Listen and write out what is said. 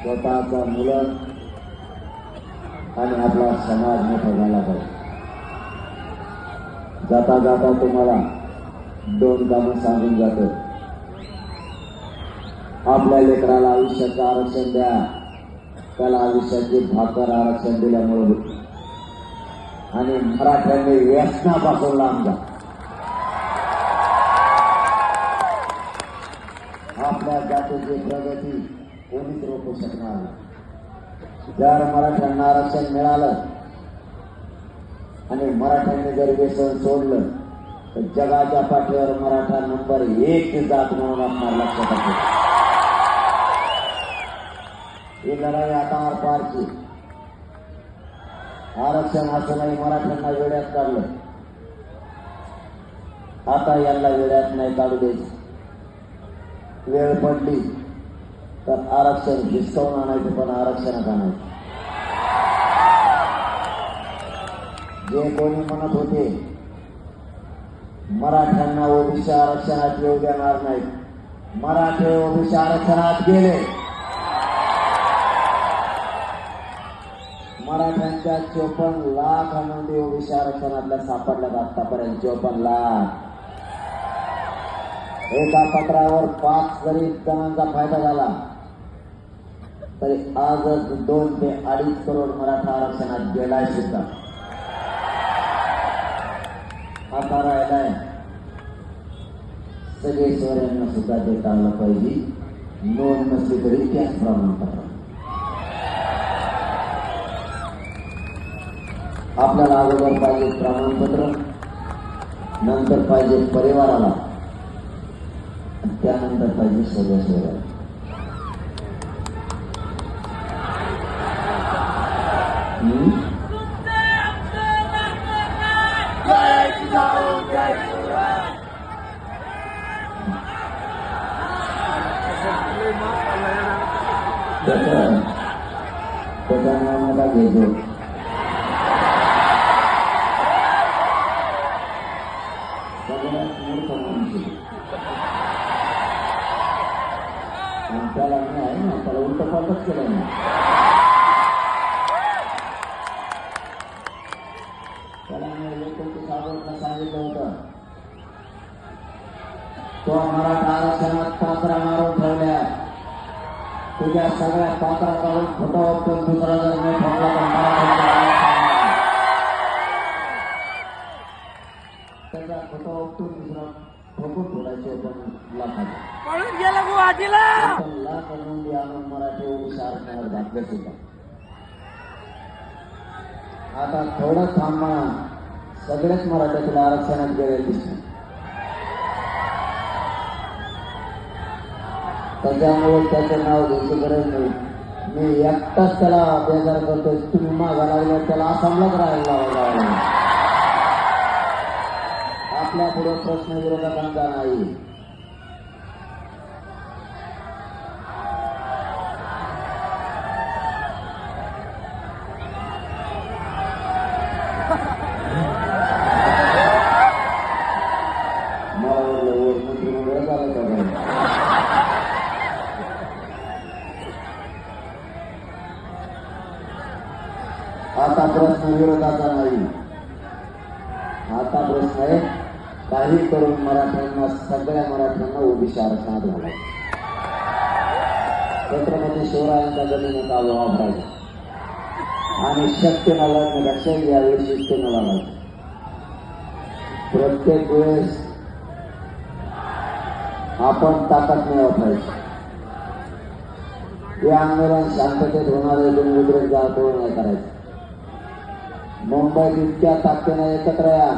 स्वतःचा मुलं आणि आपला समाज मोठा झाला पाहिजे. जाता जाता तुम्हाला दोन कामं सांगून जातो. आपल्या लेकराला आयुष्याचं आरक्षण द्या, त्याला आयुष्याची भाकर आरक्षण दिल्यामुळे होती. आणि मराठ्यांनी व्यसनापासून लांब जा. आपल्या जातीची प्रगती कोणीच रोखू शकणार नाही. जर मराठ्यांना आरक्षण मिळालं आणि मराठ्यांनी जर व्यसन सोडलं तर जगाच्या पाठीवर मराठा नंबर 1 जात म्हणून आपल्याला लक्षात असेल. ही लढाई आता आरपारची. आरक्षण असूनही मराठ्यांना वेड्यात काढलं. आता यांना वेड्यात नाही काढू द्यायचं. वेळ पडली तर आरक्षण हिसकावून आणायचं, पण आरक्षणात आणायचं. जे कोणी म्हणत होते मराठ्यांना ओबीसी आरक्षणात येऊ देणार नाही, मराठे ओबीसी आरक्षणात गेले. मराठ्यांच्या 54 लाख नोंदी ओबीसी आरक्षणातल्या सापडल्यात. आतापर्यंत 54 लाख. एका पत्रावर 5 जरी जणांचा फायदा झाला तरी आजच 2 ते 2.5 करोड मराठा आरक्षणात गेलाय सुद्धा. आता राहिलाय सगळे सोयऱ्यांना सुद्धा देता आलं पाहिजे. नोंद नसली तरी त्याच प्रमाणपत्र. आपल्याला अगोदर पाहिजे प्रमाणपत्र, नंतर पाहिजे परिवाराला, त्यानंतर पाहिजे सगळ्या सोयऱ्याला. त्याचा नाव नका घेतो. सगळ्यात मूर्ख माणूस त्याला नाही आहे ना, त्याला उलट पालटच केलं नाही. त्याला लोकांची सावरनं सांगितलं होतं तो मराठा आरक्षणात पात्रा मारून ठेवल्या. तुझ्या सगळ्या पात्रा काढून फोटो वापरून दुसरा जर नाही ठेवला तर त्याचा फोटो वापरून दुसरा ठोकून फोडायचे पण लाखाचे गेला गुवाहाटीला लाख नोंदी आणून मराठी ओबीसी आरक्षणात घातले सुद्धा. आता थोडं थांबा, सगळेच मराठ्यातील आरक्षणात गेले दिसले. त्याच्यामुळे त्याचं नाव घ्यायची गरज नाही. मी एकटाच त्याला बेजार करतोय. तुम्ही मागा लागल्या त्याला आसामलाच राहायला लावायला. आपल्या पुढे प्रश्न विरोधकांचा नाही. आता प्रश्न विरोधाचा नाही. आता प्रश्न आहे काही करून मराठ्यांना, सगळ्या मराठ्यांना ओबीसी आरक्षणात घालायचं. छत्रपती शिवरायांच्या जमिनीत आलो वापरायचा आणि शक्य लढण्यापेक्षा यावेळी शिस्तीनं लढायचं. प्रत्येक वेळेस आपण ताकद नाही वापरायची. हे आंदोलन शांततेत होणारे उद्रेक जातो नाही करायचं. मुंबईत इतक्या ताकदीनं एकत्र या